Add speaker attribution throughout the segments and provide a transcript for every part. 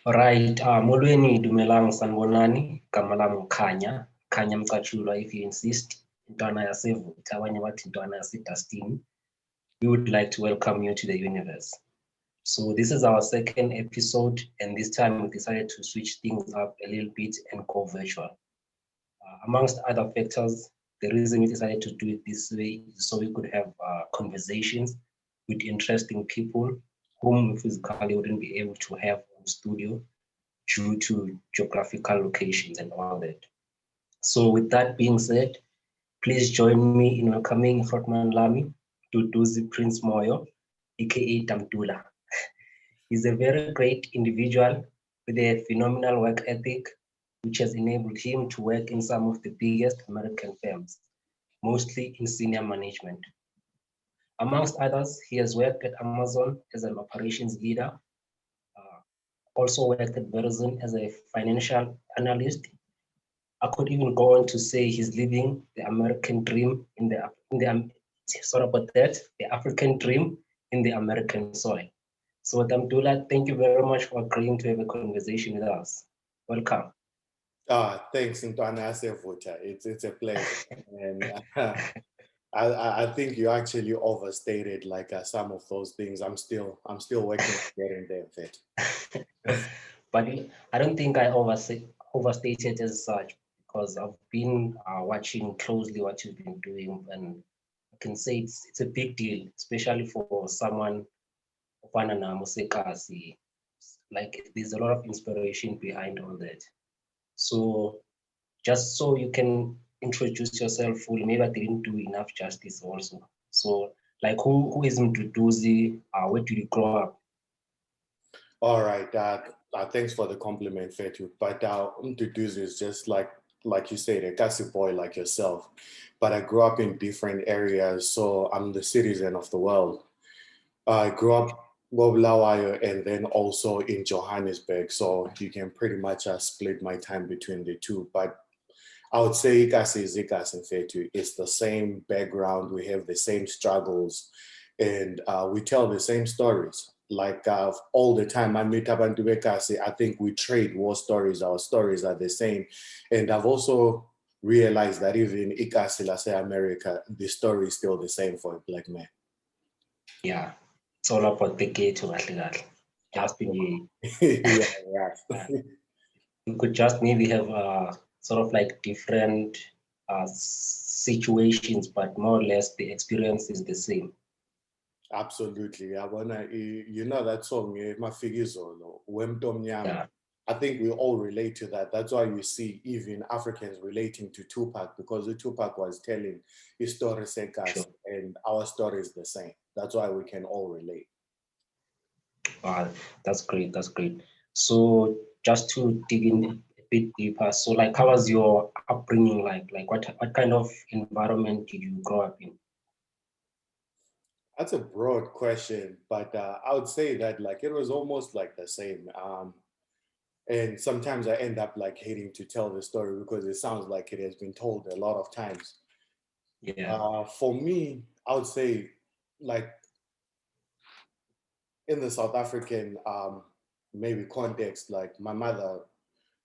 Speaker 1: Alright, molweni dumelang Sanibonani, gama lam Khanya Mkachulwa if you insist, Ntwana yaseVutha, abanye bathi Ntwana yaseDustini. We would like to welcome you to the universe. So this is our second episode, and this time we decided to switch things up a little bit and go virtual. Amongst other factors, the reason we decided to do it this way is so we could have conversations with interesting people whom we physically wouldn't be able to have on studio due to geographical locations and all that. So with that being said, please join me in welcoming Frontman Lami, Mduduzi Prince Moyo, aka Tamtula. He's a very great individual with a phenomenal work ethic, which has enabled him to work in some of the biggest American firms, mostly in senior management. Amongst others, he has worked at Amazon as an operations leader, also worked at Verizon as a financial analyst. I could even go on to say he's living the American dream the African dream in the American soil. So Damdula, thank you very much for agreeing to have a conversation with us. Welcome.
Speaker 2: Thanks, Ntwana yaseVutha. It's a pleasure. And I think you actually overstated like some of those things. I'm still working on getting there, Fit.
Speaker 1: But I don't think I overstated as such, because I've been watching closely what you've been doing, and I can say it's a big deal, especially for someone like there's a lot of inspiration behind all that. So just so you can introduce yourself fully, maybe I didn't do enough justice also. So like who is Mduduzi? Where did you grow up?
Speaker 2: All right. Thanks for the compliment, Fetu. But Mduduzi is just like you said, a Kasi boy like yourself. But I grew up in different areas, so I'm the citizen of the world. I grew up Bulawayo and then also in Johannesburg, so you can pretty much split my time between the two. But I would say Ikasi is Ikasi and Fetu. It's the same background, we have the same struggles, and we tell the same stories. Like all the time I meet up and do Ikasi, I think we trade war stories, our stories are the same. And I've also realized that even Ikasi, let's say America, the story is still the same for a black man.
Speaker 1: Yeah. It's all about the Ghetto, just being
Speaker 2: yeah.
Speaker 1: You could just maybe have sort of like different situations, but more or less the experience is the same.
Speaker 2: Absolutely. You know that song, Mafigizolo,
Speaker 1: Yeah.
Speaker 2: I think we all relate to that. That's why you see even Africans relating to Tupac, because the Tupac was telling his story Sekas,
Speaker 1: Sure.
Speaker 2: and our story is the same. That's why we can all relate.
Speaker 1: Wow, that's great. That's great. So just to dig in a bit deeper, so like how was your upbringing like? Like what kind of environment did you grow up in?
Speaker 2: That's a broad question, but I would say that like it was almost like the same. And sometimes I end up like hating to tell the story because it sounds like it has been told a lot of times.
Speaker 1: Yeah.
Speaker 2: For me, I would say like in the South African maybe context, like my mother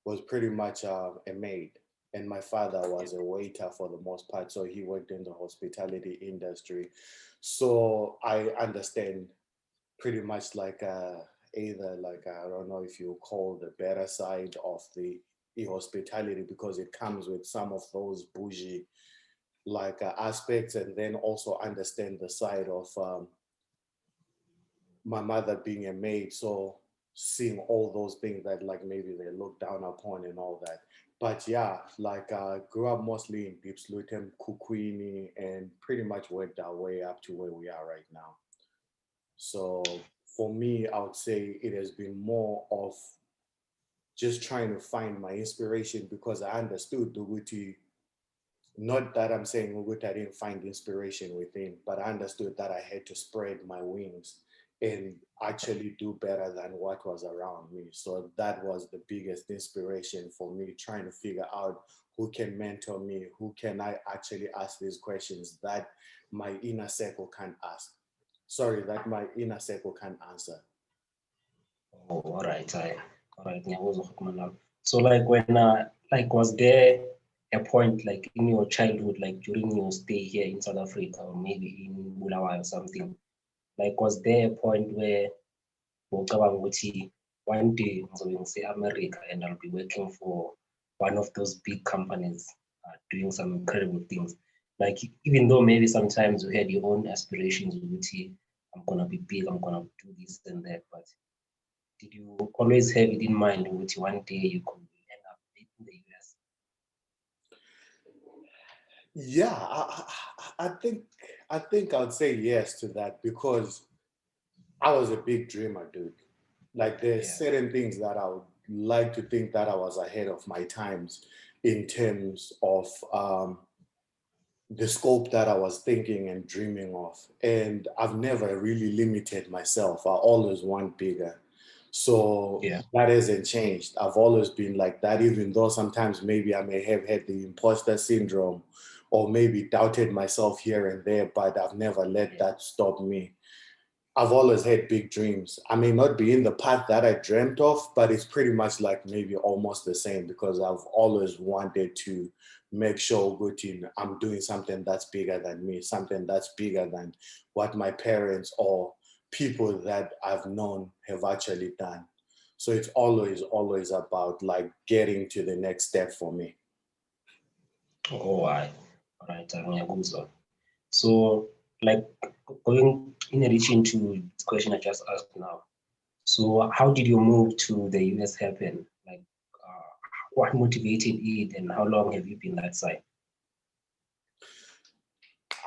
Speaker 2: was pretty much a maid, and my father was a waiter for the most part. So he worked in the hospitality industry. So I understand pretty much like either like I don't know if you call the better side of the hospitality, because it comes with some of those bougie like aspects, and then also understand the side of my mother being a maid, so seeing all those things that like maybe they look down upon and all that. But yeah, like grew up mostly in Diepsloot, Kukwini, and pretty much worked our way up to where we are right now. So for me, I would say it has been more of just trying to find my inspiration, because I understood Uguti, not that I'm saying Uguti I didn't find inspiration within, but I understood that I had to spread my wings and actually do better than what was around me. So that was the biggest inspiration for me, trying to figure out who can mentor me, who can I actually ask these questions that my inner circle can't ask. Sorry, that my inner circle can't answer.
Speaker 1: Oh, all right. All right, ngiyakuzwa Khumalo. So like when like was there a point like in your childhood, like during your stay here in South Africa or maybe in Bulawayo or something, like was there a point where ngocabanga ukuthi one day ngizobe ngise-America and I'll be working for one of those big companies doing some incredible things. Like even though maybe sometimes you had your own aspirations, ukuthi I'm gonna be big, I'm gonna do this and that, but did you always have it in mind ukuthi one day you could end up in the US?
Speaker 2: Yeah, I think I'd say yes to that because I was a big dreamer, dude. Like there's
Speaker 1: Yeah.
Speaker 2: certain things that I would like to think that I was ahead of my times in terms of the scope that I was thinking and dreaming of. And I've never really limited myself. I always want bigger. So
Speaker 1: Yeah.
Speaker 2: that hasn't changed. I've always been like that, even though sometimes maybe I may have had the imposter syndrome or maybe doubted myself here and there, but I've never let that stop me. I've always had big dreams. I may not be in the path that I dreamt of, but it's pretty much like maybe almost the same because I've always wanted to make sure I'm doing something that's bigger than me, something that's bigger than what my parents or people that I've known have actually done. So it's always about like getting to the next step for me.
Speaker 1: Oh, all right, ngiyakuzwa. So like going in addition to the question I just asked now, so how did your move to the US happen? Like what motivated it and how long have you been that side?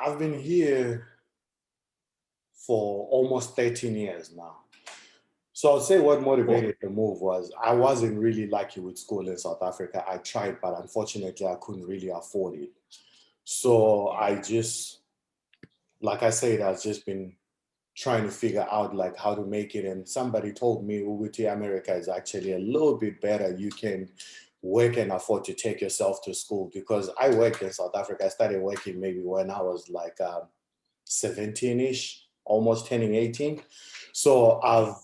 Speaker 2: I've been here for almost 13 years now. So I'd say what motivated the move was I wasn't really lucky with school in South Africa. I tried, but unfortunately I couldn't really afford it. So I just, like I said, I've just been trying to figure out like how to make it. And somebody told me Uguti America is actually a little bit better. You can work and afford to take yourself to school because I worked in South Africa. I started working maybe when I was like 17-ish, almost turning 18. So I've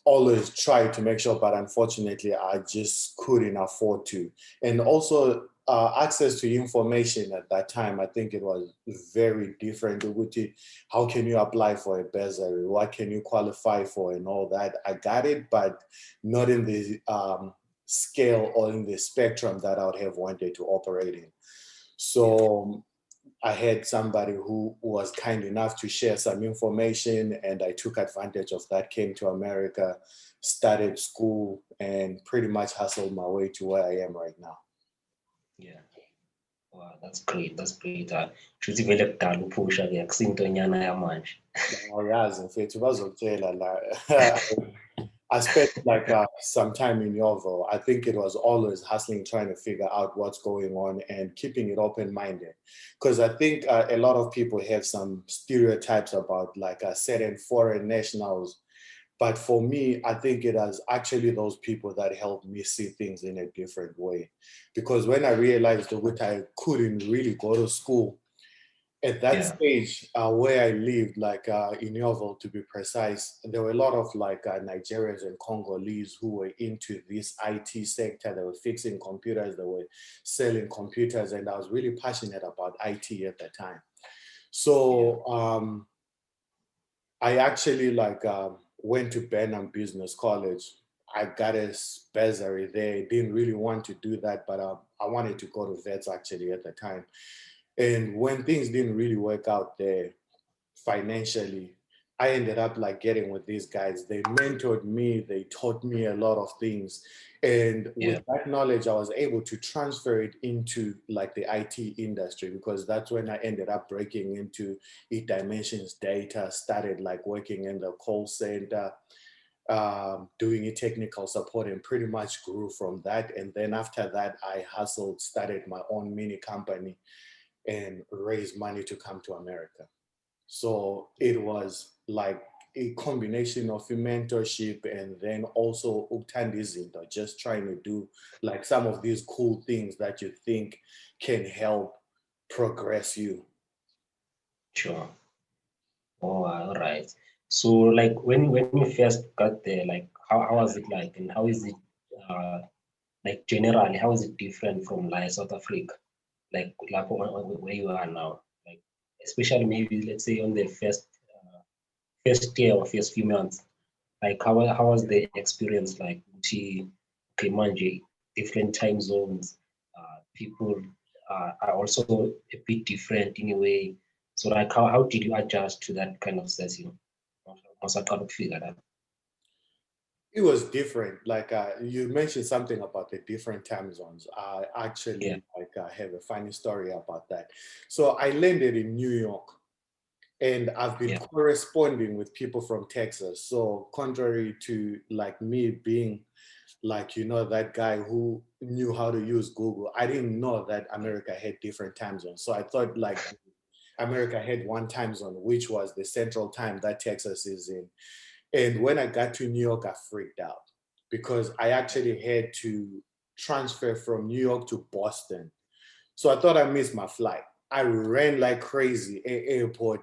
Speaker 2: always tried to make sure, but unfortunately I just couldn't afford to. And also access to information at that time, I think it was very different. How can you apply for a bursary? What can you qualify for and all that? I got it, but not in the scale or in the spectrum that I would have wanted to operate in. So I had somebody who was kind enough to share some information and I took advantage of that, came to America, started school and pretty much hustled my way to where I am right now.
Speaker 1: Yeah. Wow, that's great. That's great. Shuthi vele kudala uphusha-ke akusinto nyana yamanje.
Speaker 2: Yazi mfethu bazokutshela la. I spent like some time in Yovo. I think it was always hustling, trying to figure out what's going on and keeping it open-minded. Because I think a lot of people have some stereotypes about like certain foreign nationals. But for me, I think it is actually those people that helped me see things in a different way. Because when I realized that I couldn't really go to school, at that stage where I lived, like in Yovel to be precise, there were a lot of like Nigerians and Congolese who were into this IT sector. They were fixing computers, they were selling computers, and I was really passionate about IT at the time. So I actually like went to Burnham Business College. I got a bursary there. Didn't really want to do that, but I wanted to go to vets actually at the time. And when things didn't really work out there financially, I ended up like getting with these guys. They mentored me, they taught me a lot of things. And with that knowledge, I was able to transfer it into like the IT industry because that's when I ended up breaking into eDimensions data, started like working in the call center, doing a technical support and pretty much grew from that. And then after that, I hustled, started my own mini company and raise money to come to America. So it was like a combination of a mentorship and then also uktandizinto, just trying to do like some of these cool things that you think can help progress you.
Speaker 1: Sure. Oh, all right. So like when you first got there, like how was it like and how is it like generally, how is it different from like South Africa, like where you are now, like especially maybe let's say on the first year or first few months, like how was the experience like? Okay, manje, different time zones, people are also a bit different in a way. So like how did you adjust to that kind of setting? Once I kind of figure that.
Speaker 2: It was different. Like you mentioned something about the different time zones. I
Speaker 1: Yeah,
Speaker 2: actually have a funny story about that. So I landed in New York, and I've been
Speaker 1: yeah,
Speaker 2: corresponding with people from Texas. So contrary to like me being like, you know, that guy who knew how to use Google, I didn't know that America had different time zones. So I thought like America had one time zone, which was the central time that Texas is in. And when I got to New York, I freaked out because I actually had to transfer from New York to Boston. So I thought I missed my flight. I ran like crazy at airport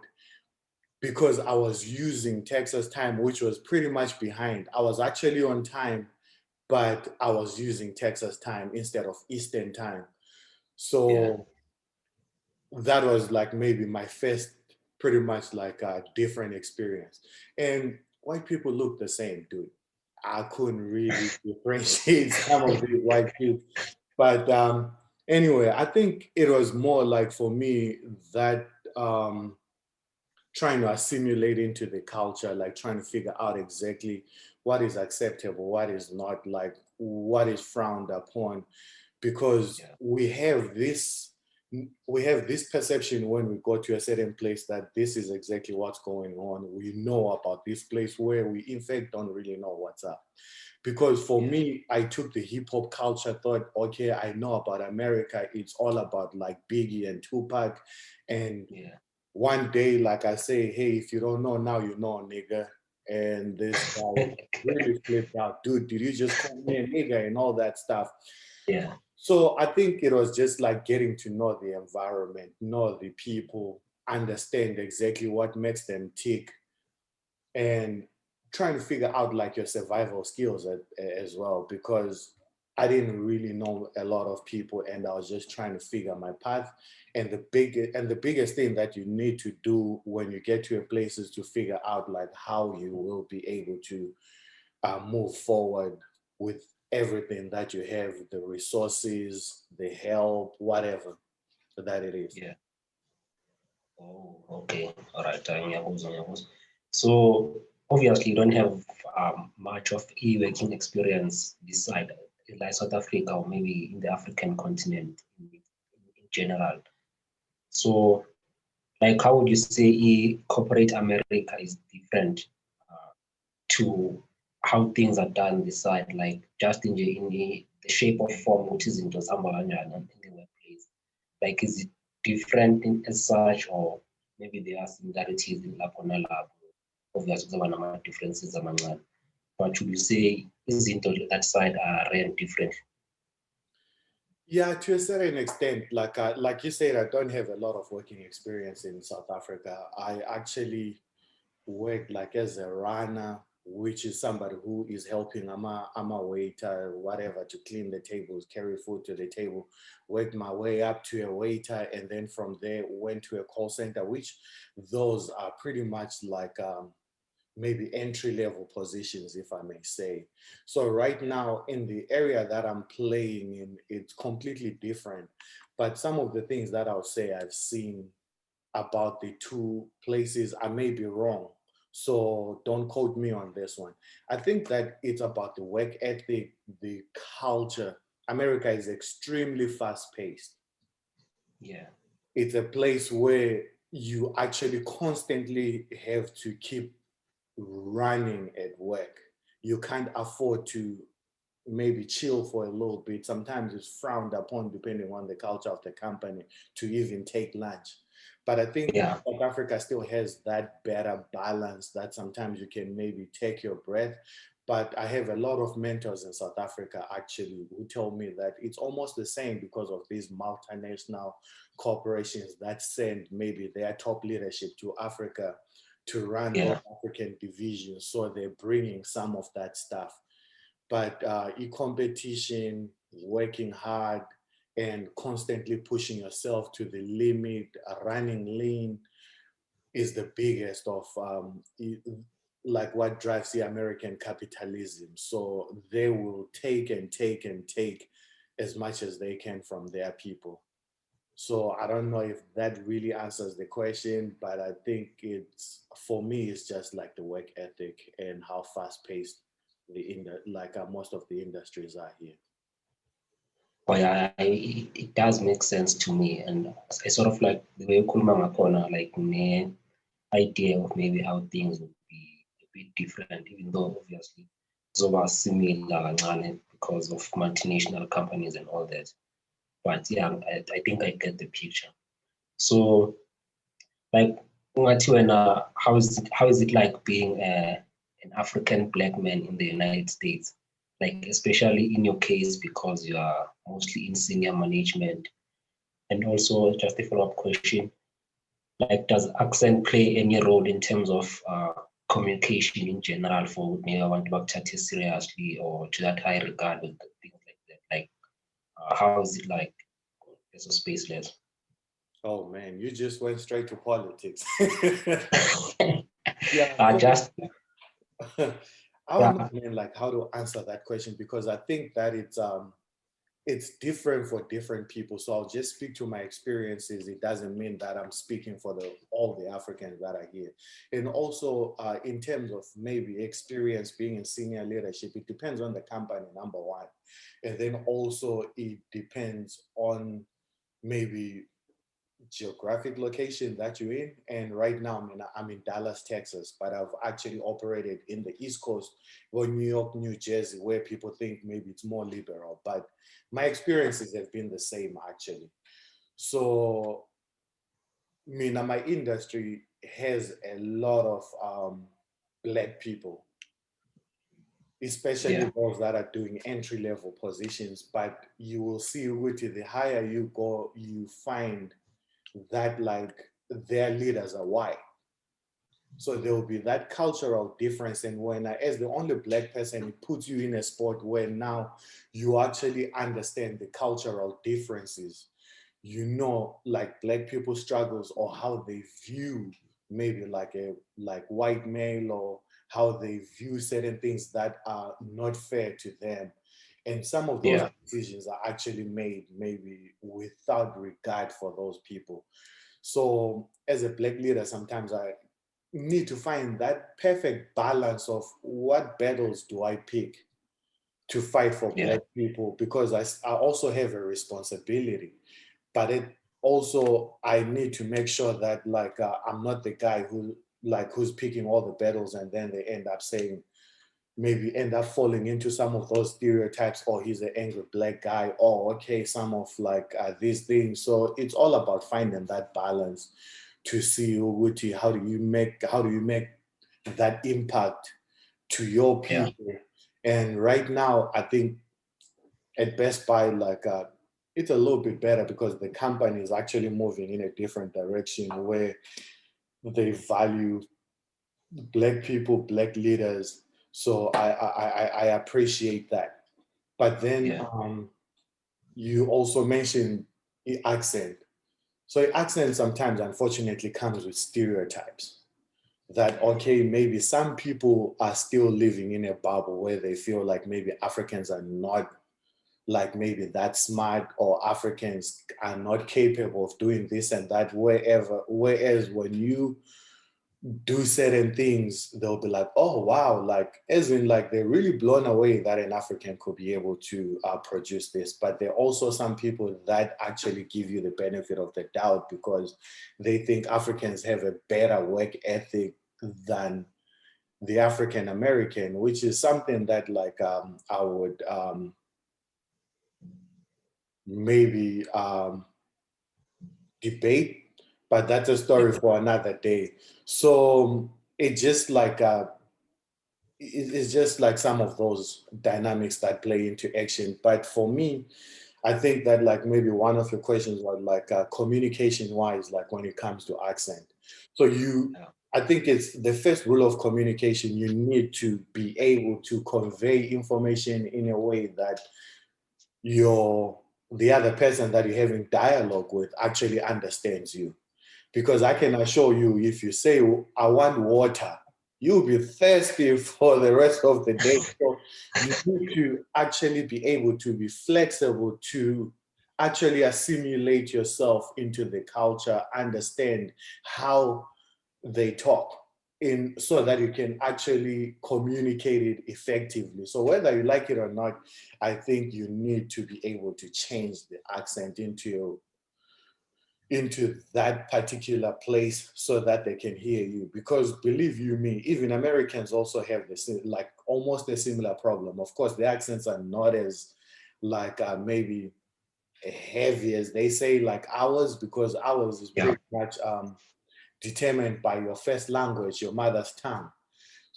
Speaker 2: because I was using Texas time, which was pretty much behind. I was actually on time, but I was using Texas time instead of Eastern time.
Speaker 1: yeah,
Speaker 2: So that was like maybe my first pretty much like a different experience. And white people look the same, dude. I couldn't really differentiate some of these white kids. But anyway, I think it was more like for me that trying to assimilate into the culture, like trying to figure out exactly what is acceptable, what is not, like what is frowned upon, because
Speaker 1: yeah,
Speaker 2: we have this perception when we go to a certain place that this is exactly what's going on. We know about this place where we in fact don't really know what's up. Because for
Speaker 1: yeah,
Speaker 2: me, I took the hip hop culture, thought, okay, I know about America. It's all about like Biggie and Tupac. And
Speaker 1: yeah.
Speaker 2: one day, like I say, hey, if you don't know now, you know, nigga. And this guy really flipped out. Dude, did you just call me a nigga and all that stuff?
Speaker 1: Yeah,
Speaker 2: So I think it was just like getting to know the environment, know the people, understand exactly what makes them tick, and trying to figure out like your survival skills as well, because I didn't really know a lot of people and I was just trying to figure my path. And the biggest thing that you need to do when you get to a place is to figure out like how you will be able to move forward with everything that you have, the resources, the help, whatever that it is.
Speaker 1: yeah. Oh, okay. All right. Ngiyakuzwa, ngiyakuzwa. So obviously you don't have much of e-working experience this side, like South Africa or maybe in the African continent in general. So like how would you say corporate America is different to how things are done this side, like just in the shape of form, which is into kanjani in the workplace? Like, is it different as such, or maybe there are similarities in lapho nalapho? Obviously, kuzoba nama-differences amancane. But would you say izinto that side are ran different?
Speaker 2: Yeah, to a certain extent, like you said, I don't have a lot of working experience in South Africa. I actually worked like as a runner, which is somebody who is helping. I'm a waiter, whatever, to clean the tables, carry food to the table. Worked my way up to a waiter, and then from there went to a call center, which those are pretty much like maybe entry level positions, if I may say. So right now in the area that I'm playing in, it's completely different. But some of the things that I'll say I've seen about the two places, I may be wrong. So don't quote me on this one. I think that it's about the work ethic, the culture. America is extremely fast paced.
Speaker 1: Yeah,
Speaker 2: It's a place where you actually constantly have to keep running at work. You can't afford to maybe chill for a little bit. Sometimes it's frowned upon, depending on the culture of the company, to even take lunch. But I think
Speaker 1: yeah,
Speaker 2: South Africa still has that better balance that sometimes you can maybe take your breath. But I have a lot of mentors in South Africa actually who tell me that it's almost the same because of these multinational corporations that send maybe their top leadership to Africa to run those
Speaker 1: yeah,
Speaker 2: African divisions. So they're bringing some of that stuff. but competition, working hard, and constantly pushing yourself to the limit, running lean is the biggest of like what drives the American capitalism. So they will take and take and take as much as they can from their people. So I don't know if that really answers the question, but I think it's, for me, it's just like the work ethic and how fast paced most of the industries are here.
Speaker 1: But yeah, it does make sense to me, and I sort of like the way Kulma Makona, like the idea of maybe how things would be a bit different, even though obviously it's over similar because of multinational companies and all that. But yeah, I think I get the picture. So, like, how is it like being an African black man in the United States? Like, especially in your case, because you are mostly in senior management. And also, just a follow-up question, like, does accent play any role in terms of communication in general for maybe I want to chat seriously or to that high regard with things like that? Like, how is it like as a spaceless?
Speaker 2: Oh man, you just went straight to politics. Yeah, so
Speaker 1: Just
Speaker 2: I don't know,
Speaker 1: yeah,
Speaker 2: man, like how to answer that question, because I think that it's different for different people. So I'll just speak to my experiences. It doesn't mean that I'm speaking for all the Africans that are here. And also, in terms of maybe experience being in senior leadership, it depends on the company, number one. And then also it depends on maybe geographic location that you're in. And right now, I'm in Dallas, Texas, but I've actually operated in the East Coast or New York, New Jersey, where people think maybe it's more liberal. But my experiences have been the same, actually. So, my industry has a lot of Black people, especially
Speaker 1: yeah,
Speaker 2: those that are doing entry level positions. But you will see, with the higher you go, you find that like their leaders are white. So there will be that cultural difference. And when as the only Black person, it puts you in a spot where now you actually understand the cultural differences. You know, like Black people struggles, or how they view maybe like white male, or how they view certain things that are not fair to them. And some of those
Speaker 1: yeah,
Speaker 2: decisions are actually made maybe without regard for those people. So as a Black leader, sometimes I need to find that perfect balance of what battles do I pick to fight for
Speaker 1: yeah,
Speaker 2: Black people, because I also have a responsibility. But it also, I need to make sure that I'm not the guy who's picking all the battles, and then they end up saying, maybe end up falling into some of those stereotypes, or he's an angry Black guy, or okay, some of these things. So it's all about finding that balance to see Uguti, how do you make that impact to your
Speaker 1: yeah,
Speaker 2: people. And right now, I think at Best Buy, it's a little bit better, because the company is actually moving in a different direction where they value Black people, Black leaders. So I appreciate that. But then
Speaker 1: yeah,
Speaker 2: you also mentioned the accent. So accent sometimes, unfortunately, comes with stereotypes. That okay, maybe some people are still living in a bubble where they feel like maybe Africans are not like maybe that smart, or Africans are not capable of doing this and that, whereas when you do certain things, they'll be like, oh wow, like as in like they're really blown away that an African could be able to produce this. But there are also some people that actually give you the benefit of the doubt, because they think Africans have a better work ethic than the African American, which is something that I would maybe debate, but that's a
Speaker 1: yeah,
Speaker 2: story for another day. So it just it's just like some of those dynamics that play into action. But for me, I think that like maybe one of your questions was communication wise, like when it comes to accent. So you
Speaker 1: yeah.
Speaker 2: I think it's the first rule of communication. You need to be able to convey information in a way that the other person that you're having dialogue with actually understands you. Because I can assure you, if you say, I want water, you'll be thirsty for the rest of the day. So you need to actually be able to be flexible to actually assimilate yourself into the culture, understand how they talk in so that you can actually communicate it effectively. So whether you like it or not, I think you need to be able to change the accent into that particular place so that they can hear you. Because believe you me, even Americans also have this like almost a similar problem. Of course, the accents are not as like maybe heavy as they say like ours, because ours is
Speaker 1: Yeah.
Speaker 2: pretty much determined by your first language, your mother's tongue.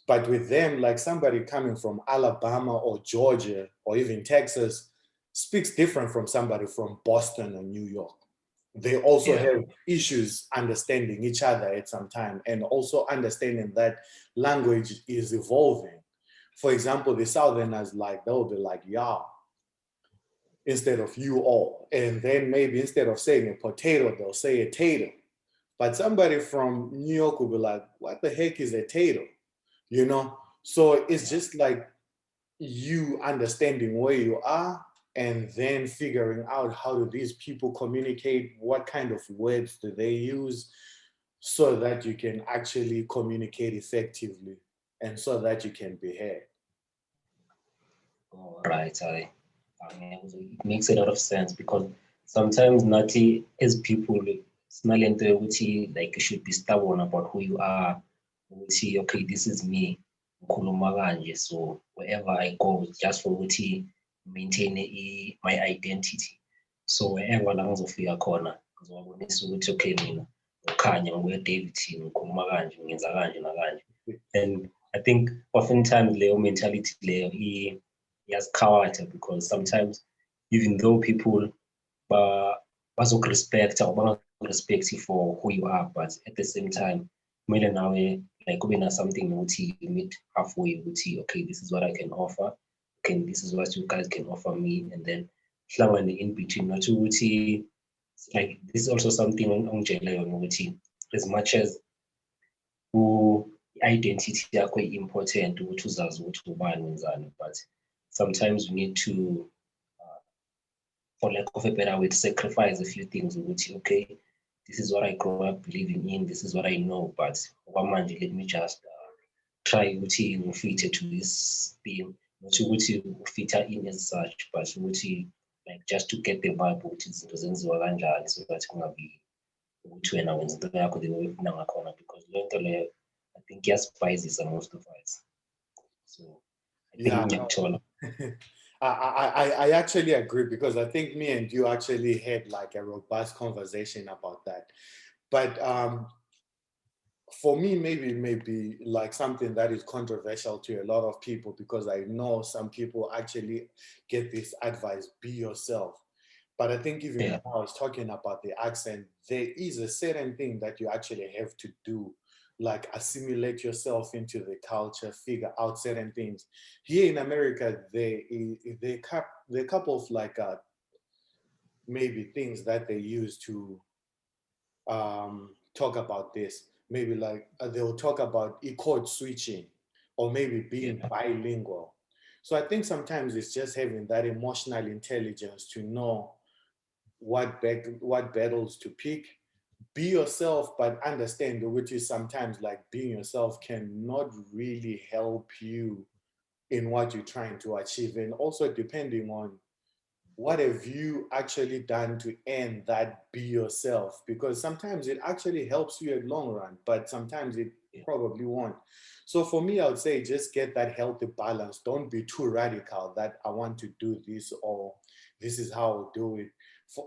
Speaker 2: But with them, like somebody coming from Alabama or Georgia or even Texas speaks different from somebody from Boston or New York. They also
Speaker 1: Yeah.
Speaker 2: have issues understanding each other at some time, and also understanding that language is evolving. For example, the Southerners, like they'll be like y'all instead of you all. And then maybe instead of saying a potato, they'll say a tato. But somebody from New York will be like, what the heck is a tato? You know? So it's just like you understanding where you are and then figuring out how do these people communicate, what kind of words do they use so that you can actually communicate effectively and so that you can be heard.
Speaker 1: All right. It makes a lot of sense because sometimes Nati as people like you should be stubborn about who you are. We see, okay, this is me. Ngikhuluma kanje, so wherever I go, just for ukuthi maintain my identity. So wherever la ngizofika khona, ngizobonisa ukuthi okay mina ukhanya David ngikhuluma kanje, ngenza kanje nakanje. And I think oftentimes leyo mentality leyo iyasikhawatha because sometimes even though people bazokurespect or bangakurespect for who you are, but at the same time kumele nawe like kube na something ukuthi you meet halfway ukuthi okay, this is what I can offer, okay, this is what you guys can offer me, and then hlangane in between, not ukuthi like this is also something ongitshele yona ukuthi as much as identity yakho important ukuthi uzazi ukuthi ubani wenzani, but sometimes you need to for lack of a better way to sacrifice a few things ukuthi okay, this is what I grew up believing in, this is what I know, but okwamanje let me just try ukuthi ngifithe to this thing, not ukuthi ufitha in as such, but ukuthi like just to get the vibe ukuthi izinto zenziwa kanjani so that kungabi ukuthi wena wenza into yakho the way ufuna ngakhona, because lento leyo I think iyasipayizisa most of us. So I think
Speaker 2: Yeah.
Speaker 1: ngiyakuthola.
Speaker 2: I actually agree, because I think me and you actually had like a robust conversation about that. But for me, maybe like something that is controversial to a lot of people, because I know some people actually get this advice, be yourself. But I think even when I was talking about the accent, there is a certain thing that you actually have to do, like assimilate yourself into the culture, figure out certain things. Here in America, there are a couple of like maybe things that they use to talk about this. Maybe like they'll talk about code switching or maybe being bilingual. So I think sometimes it's just having that emotional intelligence to know what battles to pick. Be yourself, but understand which is sometimes like being yourself cannot really help you in what you're trying to achieve. And also depending on what have you actually done to end that be yourself, because sometimes it actually helps you at long run, but sometimes it probably won't. So for me, I would say just get that healthy balance. Don't be too radical that I want to do this or this is how I'll do it.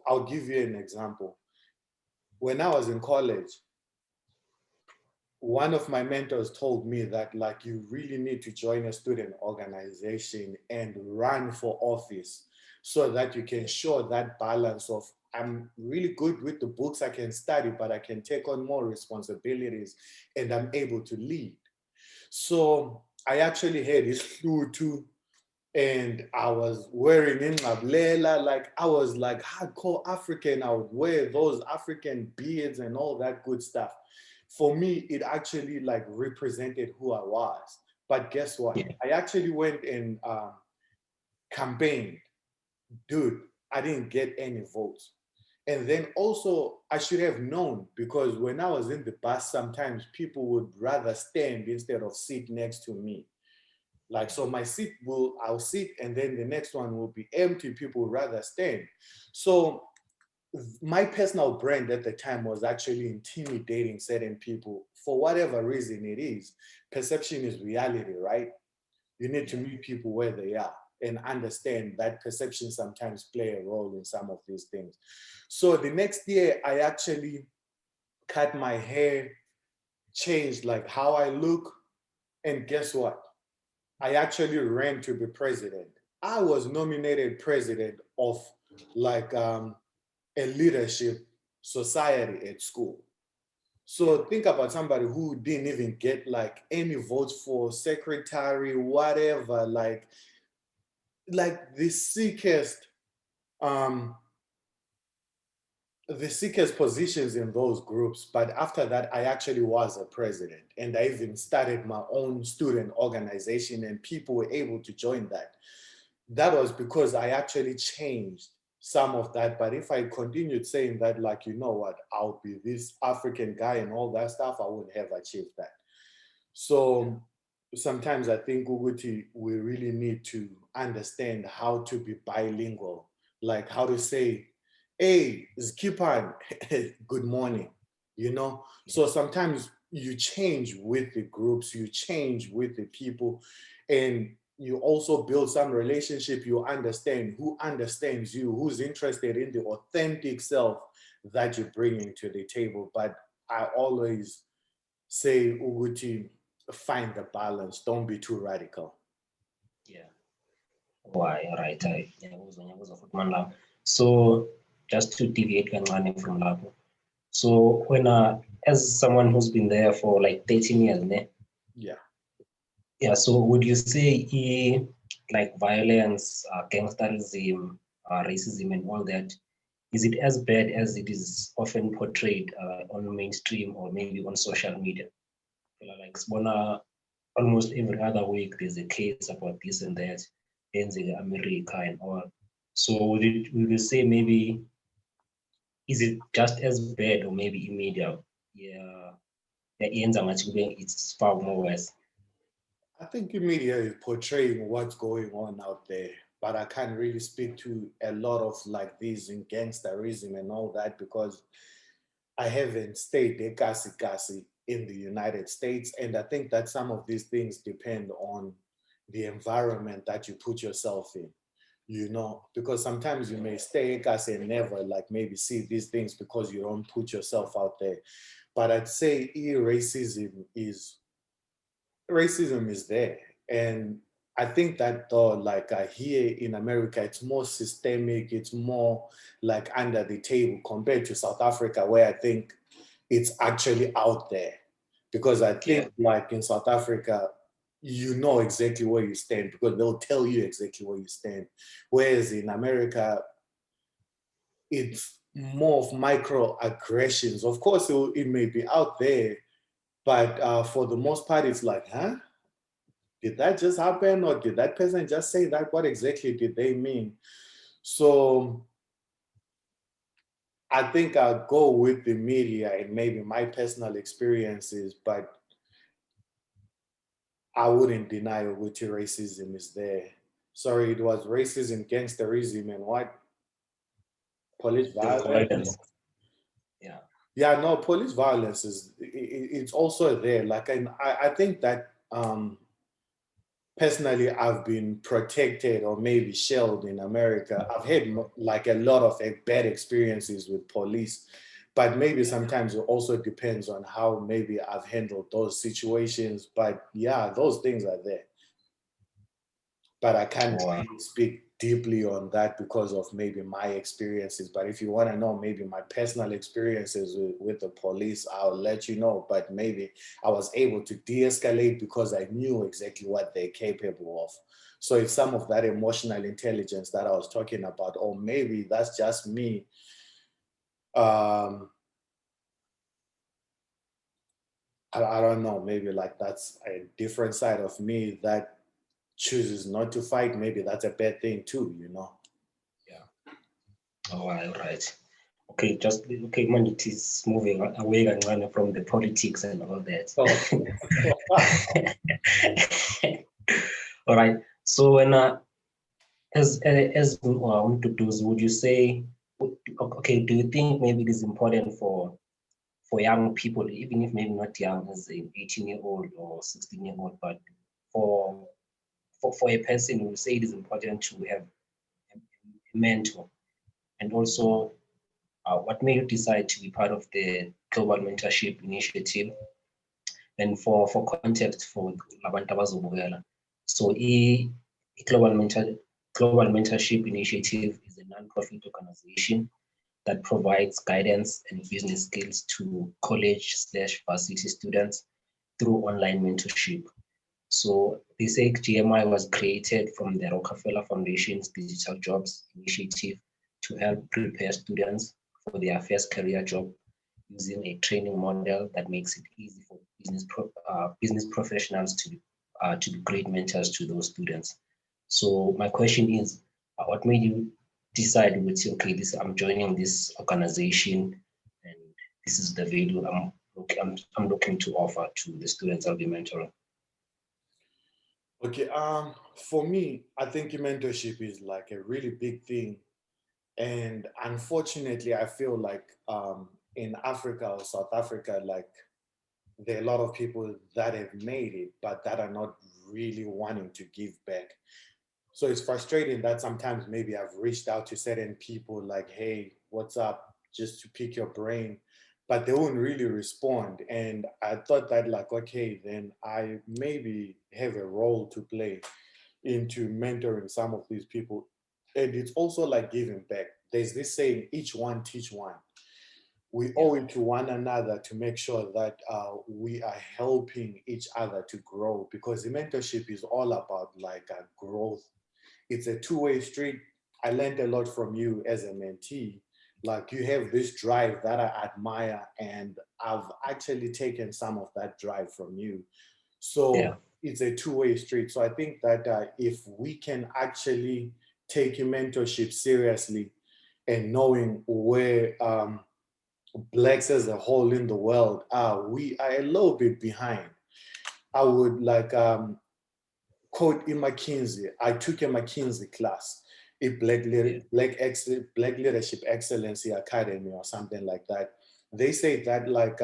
Speaker 2: I'll give you an example. When I was in college, one of my mentors told me that like you really need to join a student organization and run for office so that you can show that balance of I'm really good with the books. I can study, but I can take on more responsibilities and I'm able to lead. So I actually had this flu too, and I was wearing in Ngablela, like I was like hardcore African. I would wear those African beards and all that good stuff. For me, it actually like represented who I was. But guess what?
Speaker 1: Yeah.
Speaker 2: I actually went and campaigned. Dude, I didn't get any votes. And then also, I should have known because when I was in the bus, sometimes people would rather stand instead of sit next to me. Like, so my seat I'll sit and then the next one will be empty. People would rather stand. So my personal brand at the time was actually intimidating certain people for whatever reason it is. Perception is reality, right? You need to meet people where they are and understand that perception sometimes play a role in some of these things. So the next year, I actually cut my hair, changed like how I look, and guess what? I actually ran to be president. I was nominated president of like a leadership society at school. So think about somebody who didn't even get like any votes for secretary, whatever, like um the sickest positions in those groups. But after that, I actually was a president and I even started my own student organization and people were able to join that. That was because I actually changed some of that. But if I continued saying that, like, you know what, I'll be this African guy and all that stuff, I wouldn't have achieved that. So sometimes I think Uguti, we really need to understand how to be bilingual, like how to say, hey, Skipan, good morning, you know? So sometimes you change with the groups, you change with the people, and you also build some relationship. You understand who understands you, who's interested in the authentic self that you're bringing to the table. But I always say, Uguti, find the balance. Don't be too radical.
Speaker 1: Yeah. Why? Right. Ngiyakuzwa futhi mani lapho. So just to deviate kancane from lapho. So when as someone who's been there for like 13 years, ne?
Speaker 2: Yeah.
Speaker 1: Yeah. So would you say like violence, gangsterism, racism, and all that, is it as bad as it is often portrayed on mainstream or maybe on social media? Like Sbona, almost every other week there's a case about this and that, in America and all. So would you say maybe, is it just as bad or maybe in media? Yeah, it's far more worse.
Speaker 2: I think the media is portraying what's going on out there, but I can't really speak to a lot of like this in gangsterism and all that because I haven't stayed there kasi in the United States. And I think that some of these things depend on the environment that you put yourself in, you know, because sometimes you may stay kasi and never like maybe see these things because you don't put yourself out there. But I'd say racism is there. And I think that though, like here in America, it's more systemic, it's more like under the table compared to South Africa, where I think it's actually out there. Because I think like in South Africa, you know exactly where you stand because they'll tell you exactly where you stand. Whereas in America, it's more of microaggressions. Of course, it may be out there, but for the most part, it's like, huh? Did that just happen or did that person just say that? What exactly did they mean? So I think I'll go with the media and maybe my personal experiences, but I wouldn't deny which racism is there. Sorry, it was racism, gangsterism, and what? Police
Speaker 1: The
Speaker 2: violence.
Speaker 1: violence. Yeah.
Speaker 2: Yeah, no, police violence it's also there. Like, and I think that personally, I've been protected or maybe shelled in America. I've had like a lot of bad experiences with police, but maybe sometimes it also depends on how maybe I've handled those situations. But yeah, those things are there. But I can't really speak deeply on that because of maybe my experiences. But if you want to know maybe my personal experiences with the police, I'll let you know. But maybe I was able to de-escalate because I knew exactly what they're capable of. So it's some of that emotional intelligence that I was talking about, or maybe that's just me. I don't know, maybe like that's a different side of me that chooses not to fight. Maybe that's a bad thing too, you know?
Speaker 1: Yeah. All right. Okay, okay, man, it is moving away and from the politics and all that. All right. So when as Mduduzi, would you say, okay, do you think maybe it is important for young people, even if maybe not young as an 18-year-old or 16-year-old, but for a person who say it is important to have a mentor? And also, what made you decide to be part of the Global Mentorship Initiative? And for context for Labantu abazobukela, so Global Mentorship Initiative is a non-profit organization that provides guidance and business skills to college/varsity students through online mentorship. So this GMI was created from the Rockefeller Foundation's Digital Jobs Initiative to help prepare students for their first career job using a training model that makes it easy for business professionals to be great mentors to those students. So my question is, what made you decide with, okay, I'm joining this organization, and this is the value I'm looking to offer to the students I'll be mentoring?
Speaker 2: Okay, for me, I think mentorship is like a really big thing. And unfortunately, I feel like in Africa or South Africa, like there are a lot of people that have made it, but that are not really wanting to give back. So it's frustrating that sometimes maybe I've reached out to certain people like, hey, what's up? Just to pick your brain, but they won't really respond. And I thought that like, okay, then I maybe have a role to play into mentoring some of these people. And it's also like giving back. There's this saying, each one teach one. We owe it to one another to make sure that we are helping each other to grow, because the mentorship is all about like growth. It's a two-way street. I learned a lot from you as a mentee. Like you have this drive that I admire, and I've actually taken some of that drive from you. So it's a two-way street. So I think that if we can actually take mentorship seriously and knowing where Blacks as a whole in the world are, we are a little bit behind. I would like quote in McKinsey. I took a McKinsey class, a Black Leadership Excellency Academy or something like that. They say that like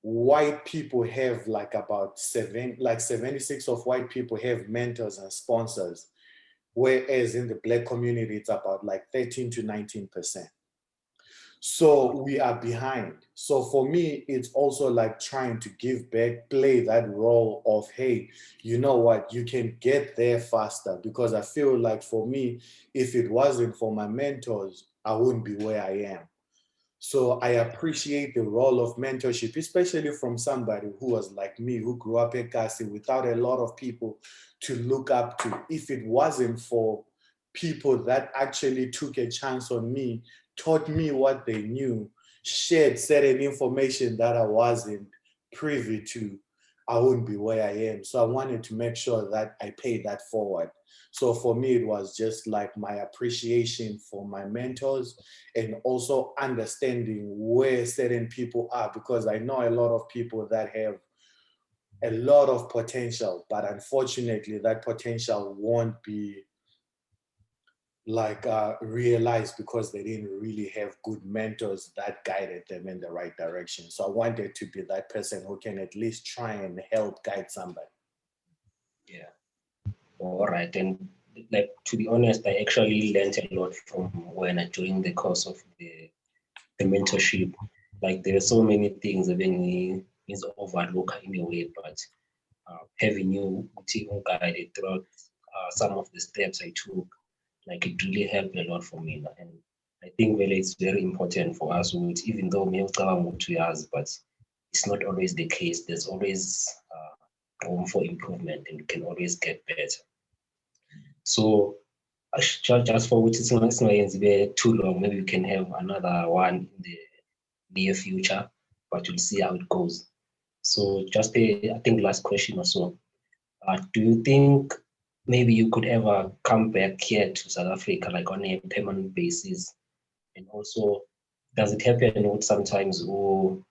Speaker 2: white people have like about 76 of white people have mentors and sponsors, whereas in the Black community it's about like 13 to 19%. So we are behind. So for me, it's also like trying to give back, play that role of, hey, you know what, you can get there faster. Because I feel like for me, if it wasn't for my mentors, I wouldn't be where I am. So I appreciate the role of mentorship, especially from somebody who was like me, who grew up in Kasi without a lot of people to look up to. If it wasn't for people that actually took a chance on me, taught me what they knew, shared certain information that I wasn't privy to, I wouldn't be where I am. So I wanted to make sure that I paid that forward. So for me, it was just like my appreciation for my mentors, and also understanding where certain people are, because I know a lot of people that have a lot of potential, but unfortunately that potential won't be like realized because they didn't really have good mentors that guided them in the right direction. So I wanted to be that person who can at least try and help guide somebody.
Speaker 1: Yeah. All right. And like, to be honest, I actually learned a lot from when I joined the course of the mentorship. Like there are so many things that is overlooked in a way, but having you guided throughout some of the steps I took, like it really helped a lot for me. And I think really it's very important for us, even though we have 2 years, but it's not always the case. There's always room for improvement, and you can always get better. So just for which is not too long, maybe we can have another one in the near future, but we'll see how it goes. So just I think last question or so. Do you think maybe you could ever come back here to South Africa, like on a permanent basis? And also, does it happen with sometimes who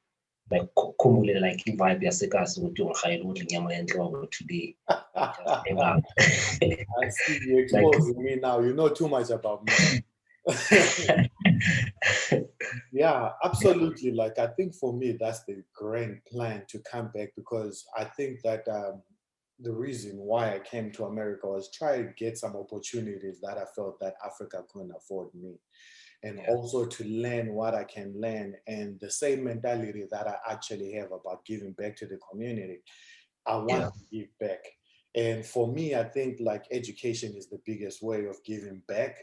Speaker 1: like kumule like vibe yasekasi ukuthi ungihayela ukuthi inyama yenhloko today? Just hang out.
Speaker 2: I see you
Speaker 1: Like,
Speaker 2: exposing me now. You know too much about me. Yeah, absolutely. Like, I think for me, that's the grand plan to come back, because I think that the reason why I came to America was try to get some opportunities that I felt that Africa couldn't afford me, and also to learn what I can learn, and the same mentality that I actually have about giving back to the community. I want to give back. And for me, I think like education is the biggest way of giving back.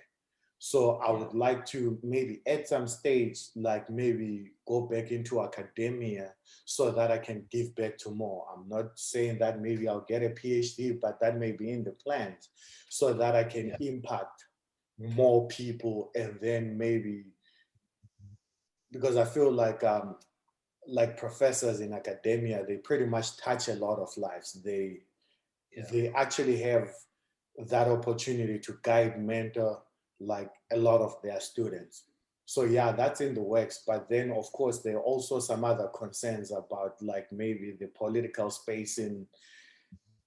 Speaker 2: So I would like to maybe at some stage, like maybe go back into academia so that I can give back to more. I'm not saying that maybe I'll get a PhD, but that may be in the plans so that I can impact more people. And then maybe, because I feel like professors in academia, they pretty much touch a lot of lives. They actually have that opportunity to guide, mentor, like a lot of their students. So yeah, that's in the works. But then of course there are also some other concerns about like maybe the political space in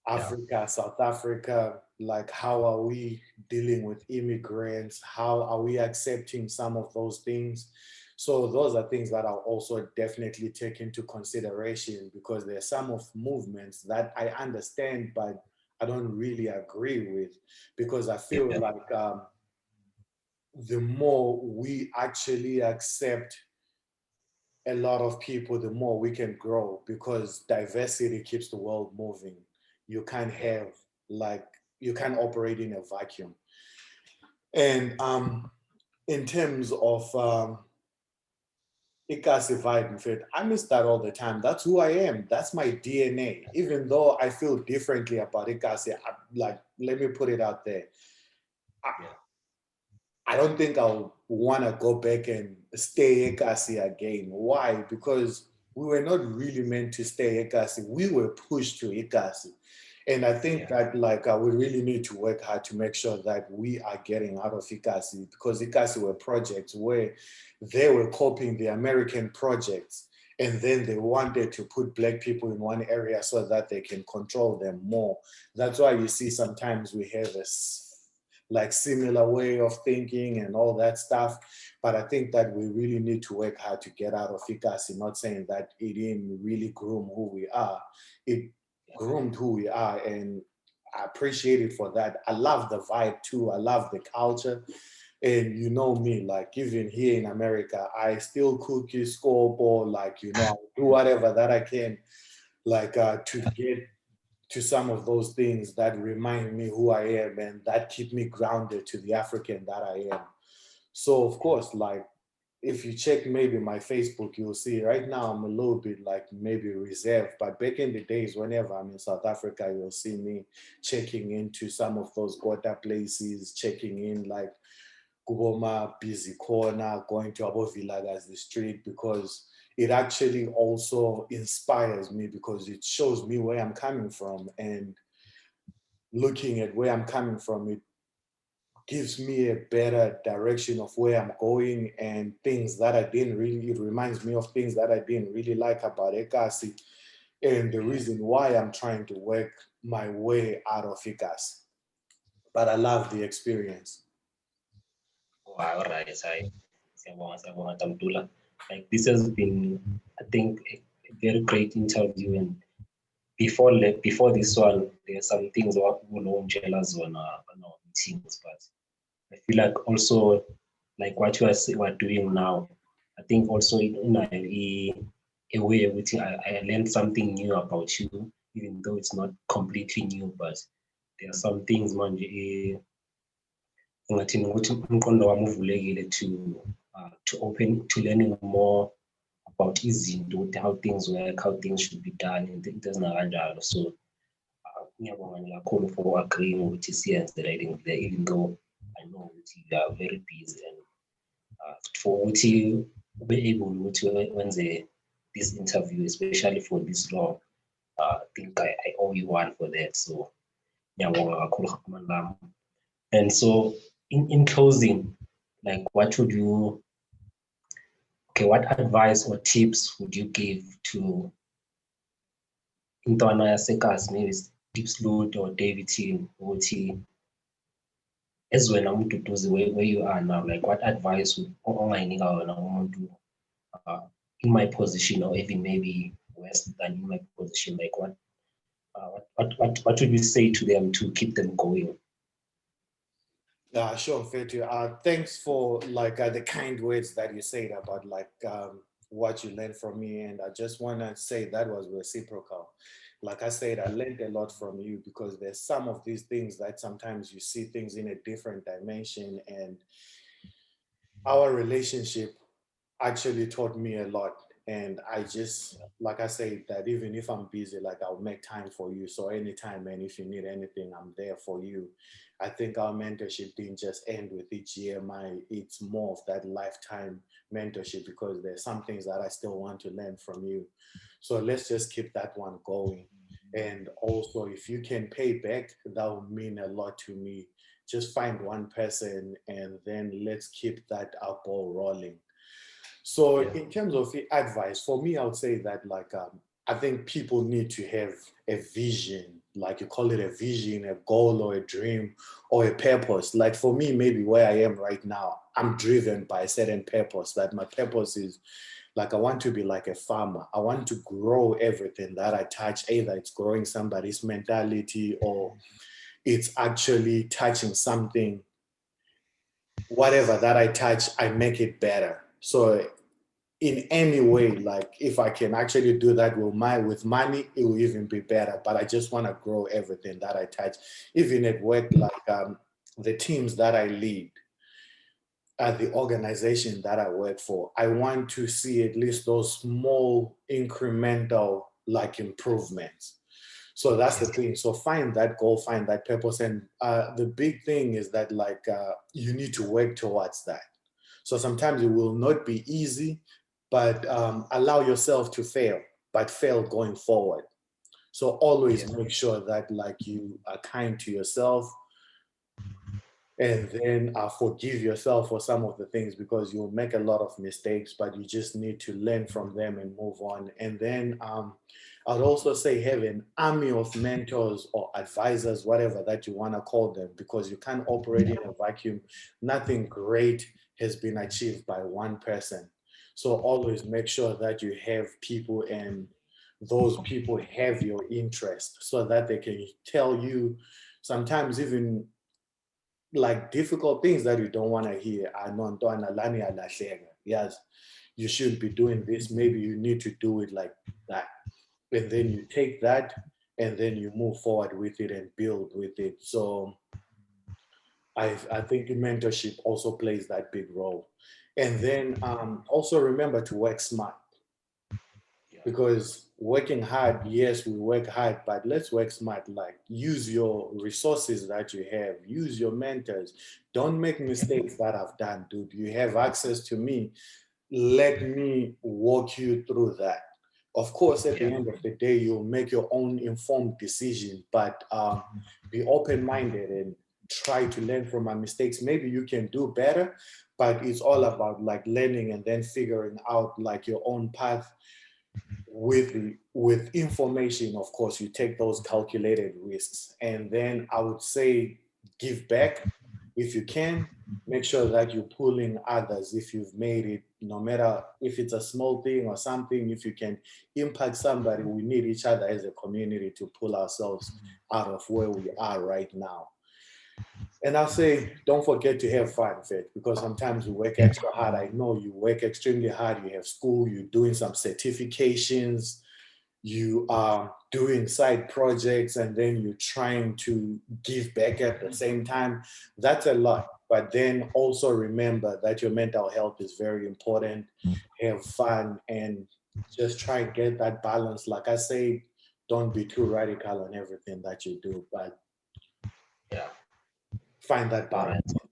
Speaker 2: Africa, South Africa, like how are we dealing with immigrants? How are we accepting some of those things? So those are things that I'll also definitely take into consideration, because there are some of movements that I understand, but I don't really agree with, because I feel like the more we actually accept a lot of people, the more we can grow, because diversity keeps the world moving. You can't have like, you can't operate in a vacuum. And in terms of Ikasi vibe, in fact, I miss that all the time. That's who I am. That's my DNA. Even though I feel differently about Ikasi, like, let me put it out there. I don't think I'll want to go back and stay Ikasi again. Why? Because we were not really meant to stay Ikasi. We were pushed to Ikasi. And I think that like we really need to work hard to make sure that we are getting out of Ikasi, because Ikasi were projects where they were copying the American projects, and then they wanted to put Black people in one area so that they can control them more. That's why you see sometimes we have a like similar way of thinking and all that stuff. But I think that we really need to work hard to get out of Ikasi. Not saying that it didn't really groom who we are. It groomed who we are, and I appreciate it for that. I love the vibe too. I love the culture. And you know me, like even here in America, I still cook, scoreboard, like, you know, I'll do whatever that I can, like to get to some of those things that remind me who I am and that keep me grounded to the African that I am. So of course, like if you check maybe my Facebook, you'll see right now I'm a little bit like maybe reserved, but back in the days, whenever I'm in South Africa, you'll see me checking into some of those Ghetto places, checking in like Kuboma, Busy Corner, going to Abo Villagas, the street, because it actually also inspires me, because it shows me where I'm coming from, and looking at where I'm coming from, it gives me a better direction of where I'm going, and things that I didn't really, it reminds me of things that I didn't really like about Ekasi, and the reason why I'm trying to work my way out of Ekasi. But I love the experience.
Speaker 1: Wow, all right. Like this has been, I think, a very great interview. And before this one, there's some things that people won't jealous on our meetings, but I feel like also like what you are doing now, I think also in a way which I learned something new about you, even though it's not completely new, but there are some things, man, ngathini ukuthi umqondo wami uvulekile to open to learning more about izinto, ukuthi how things work, how things should be done, into ezingakanjalo. So ngiyabonga kakhulu for agreeing ukuthi siyenze le, even though I know ukuthi you are very busy, and for ukuthi ube able ukuthi wenze this interview, especially for this long. I think I owe you one for that. So ngiyabonga kakhulu kakhulu lami. And so in closing, like what advice or tips would you give to intwana yasekazi, maybe Deep Sleuth or David team, ukuthi as wena Mduduzi where you are now, like what advice would ongayinika wena umuntu in my position, or even maybe worse than in my position, like what would you say to them to keep them going?
Speaker 2: Yeah, sure, Fetu. Thanks for like the kind words that you said about like what you learned from me, and I just want to say that was reciprocal. Like I said, I learned a lot from you, because there's some of these things that sometimes you see things in a different dimension, and our relationship actually taught me a lot. And I just, like I said, that even if I'm busy, like I'll make time for you. So anytime, and if you need anything, I'm there for you. I think our mentorship didn't just end with each year. It's more of that lifetime mentorship, because there's some things that I still want to learn from you. So let's just keep that one going. And also, if you can pay back, that would mean a lot to me. Just find one person, and then let's keep that ball rolling. So in terms of the advice, for me, I would say that like, I think people need to have a vision, like you call it a vision, a goal or a dream or a purpose. Like for me, maybe where I am right now, I'm driven by a certain purpose. That my purpose is like, I want to be like a farmer. I want to grow everything that I touch. Either it's growing somebody's mentality, or it's actually touching something. Whatever that I touch, I make it better. So in any way, like if I can actually do that with money, it will even be better. But I just want to grow everything that I touch, even at work, like the teams that I lead, at the organization that I work for. I want to see at least those small incremental like improvements. So that's the thing. So find that goal, find that purpose. And the big thing is that like you need to work towards that. So sometimes it will not be easy, but allow yourself to fail, but fail going forward. So always make sure that like you are kind to yourself, and then forgive yourself for some of the things, because you'll make a lot of mistakes, but you just need to learn from them and move on. And then I'd also say have an army of mentors or advisors, whatever that you want to call them, because you can't operate in a vacuum. Nothing great has been achieved by one person. So always make sure that you have people, and those people have your interest, so that they can tell you sometimes even like difficult things that you don't want to hear. Yes, you should be doing this. Maybe you need to do it like that. And then you take that, and then you move forward with it and build with it. So I think mentorship also plays that big role. And then also remember to work smart, because working hard, yes, we work hard, but let's work smart. Like use your resources that you have, use your mentors. Don't make mistakes that I've done, dude. You have access to me. Let me walk you through that. Of course, at the end of the day, you'll make your own informed decision, but be open-minded and try to learn from my mistakes. Maybe you can do better, but it's all about like learning and then figuring out like your own path. With information, of course, you take those calculated risks. And then I would say give back if you can. Make sure that you pull in others if you've made it, no matter if it's a small thing or something. If you can impact somebody, we need each other as a community to pull ourselves out of where we are right now. And I'll say, don't forget to have fun, Fed, because sometimes you work extra hard. I know you work extremely hard. You have school, you're doing some certifications, you are doing side projects, and then you're trying to give back at the same time. That's a lot. But then also remember that your mental health is very important. Have fun and just try and get that balance. Like I say, don't be too radical on everything that you do, but
Speaker 1: Yeah.
Speaker 2: find that
Speaker 1: All
Speaker 2: balance.
Speaker 1: right.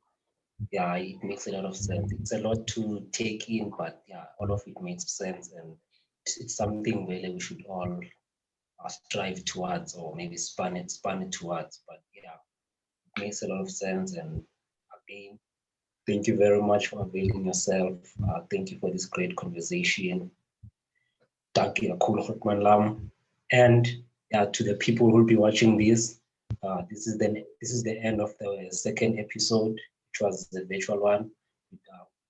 Speaker 1: Yeah, it makes a lot of sense. It's a lot to take in, but yeah, all of it makes sense, and it's something really we should all strive towards, or maybe span it towards. But yeah, it makes a lot of sense. And again, thank you very much for availing yourself. Thank you for this great conversation. Danke kakhulu Grootman Lam. And to the people who will be watching this, this is the end of the second episode, which was the virtual one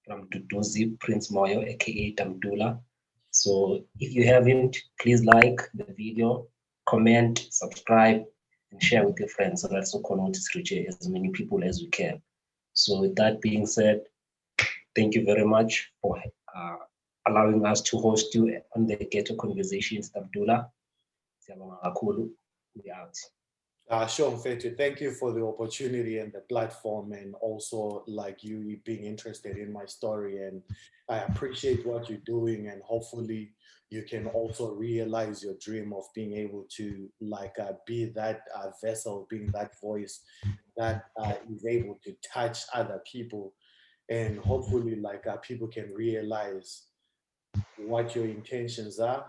Speaker 1: from Mduduzi Prince Moyo, aka Tamdula. So if you haven't, please like the video, comment, subscribe, and share with your friends so that so can reach as many people as we can. So with that being said, thank you very much for allowing us to host you on the Ghetto Conversations, Abdullah. We out.
Speaker 2: Sure, Fetu, thank you for the opportunity and the platform, and also like you being interested in my story. And I appreciate what you're doing, and hopefully you can also realize your dream of being able to like be that vessel, being that voice that is able to touch other people, and hopefully like people can realize what your intentions are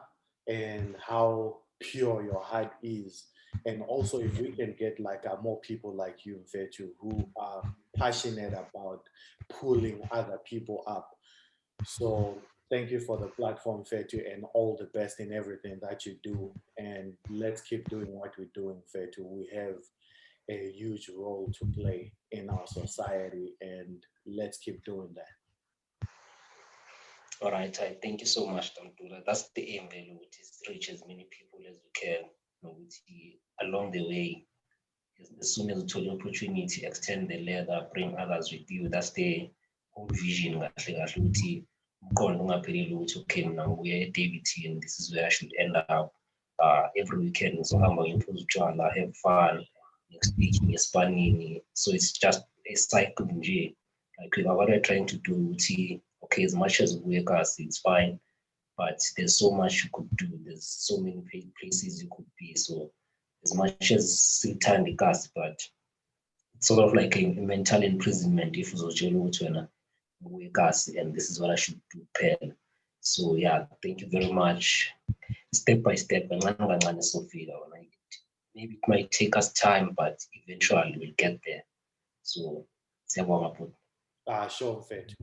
Speaker 2: and how pure your heart is. And also, if we can get like more people like you, Vetu, who are passionate about pulling other people up. So thank you for the platform, Fetu, and all the best in everything that you do. And let's keep doing what we're doing, Fetu. We have a huge role to play in our society, and let's keep doing that.
Speaker 1: All right, I thank you so much, Tamdula. That's the aim, really, which is to reach as many people as we can, along the way. As soon as you told the opportunity, extend the ladder, bring others with you. That's the whole vision. Okay, now we're at DBT, and this is where I should end up every weekend. So I'm going to have fun, speaking, spanning. So it's just a cycle. Like what we're trying to do, okay, as much as we work us, it's fine, but there's so much you could do. There's so many places you could be. So as much as Sultan the cast, but it's sort of like a mental imprisonment if Zojelo gas, and this is what I should prepare. So yeah, thank you very much. Step by step, maybe it might take us time, but eventually we'll get there. So,
Speaker 2: Sure, Fetu.